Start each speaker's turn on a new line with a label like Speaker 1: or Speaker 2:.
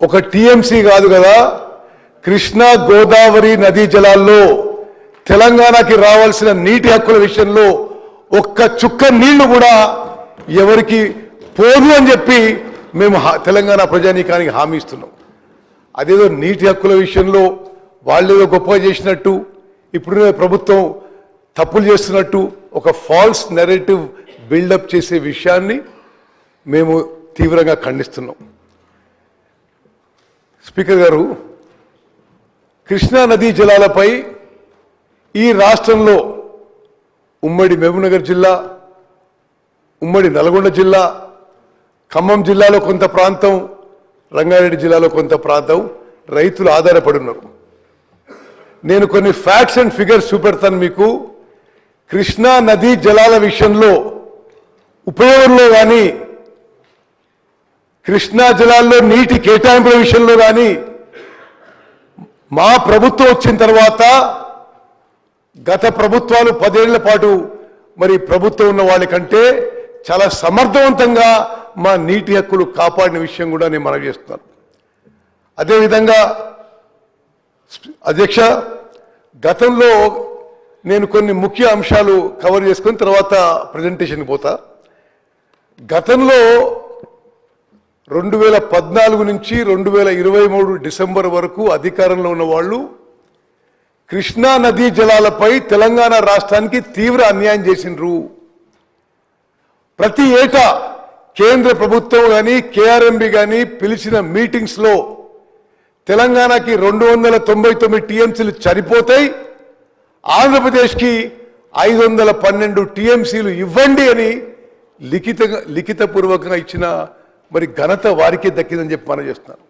Speaker 1: ఒక టీఎంసీ కాదు కదా, కృష్ణా గోదావరి నదీ జలాల్లో తెలంగాణకి రావాల్సిన నీటి హక్కుల విషయంలో ఒక్క చుక్క నీళ్లు కూడా ఎవరికి పోదు అని చెప్పి మేము తెలంగాణ ప్రజానీకానికి హామీ ఇస్తున్నాం. అదేదో నీటి హక్కుల విషయంలో వాళ్ళేదో గొప్ప చేసినట్టు, ఇప్పుడు ప్రభుత్వం తప్పులు చేస్తున్నట్టు ఒక ఫాల్స్ నెరేటివ్ బిల్డప్ చేసే విషయాన్ని మేము తీవ్రంగా ఖండిస్తున్నాం. స్పీకర్ గారు, కృష్ణా నదీ జలాలపై ఈ రాష్ట్రంలో ఉమ్మడి మహబూబ్నగర్ జిల్లా, ఉమ్మడి నల్గొండ జిల్లా, ఖమ్మం జిల్లాలో కొంత ప్రాంతం, రంగారెడ్డి జిల్లాలో కొంత ప్రాంతం రైతులు ఆధారపడి ఉన్నారు. నేను కొన్ని ఫ్యాక్ట్స్ అండ్ ఫిగర్స్ చూపెడతాను మీకు. కృష్ణా నదీ జలాల విషయంలో ఉపయోగంలో కానీ, కృష్ణా జలాల్లో నీటి కేటాయింపుల విషయంలో కానీ మా ప్రభుత్వం వచ్చిన తర్వాత గత ప్రభుత్వాలు 10 ఏళ్ల పాటు మరి ప్రభుత్వం ఉన్న వాళ్ళకంటే చాలా సమర్థవంతంగా మా నీటి హక్కులు కాపాడిన విషయం కూడా నేను మనవి చేస్తున్నాను. అదేవిధంగా అధ్యక్ష, గతంలో నేను కొన్ని ముఖ్య అంశాలు కవర్ చేసుకుని తర్వాత ప్రజెంటేషన్కి పోతా. గతంలో 2014 నుంచి 2023 డిసెంబర్ వరకు అధికారంలో ఉన్న వాళ్ళు కృష్ణా నదీ జలాలపై తెలంగాణ రాష్ట్రానికి తీవ్ర అన్యాయం చేసిండ్రు. ప్రతి ఏటా కేంద్ర ప్రభుత్వం కానీ కేఆర్ఎంబి కానీ పిలిచిన మీటింగ్స్లో తెలంగాణకి 299 టీఎంసీలు సరిపోతాయి, ఆంధ్రప్రదేశ్కి 512 టీఎంసీలు ఇవ్వండి అని లిఖితపూర్వకంగా ఇచ్చిన మరి ఘనత వారికే దక్కిందని చెప్పి మనం చేస్తున్నాను.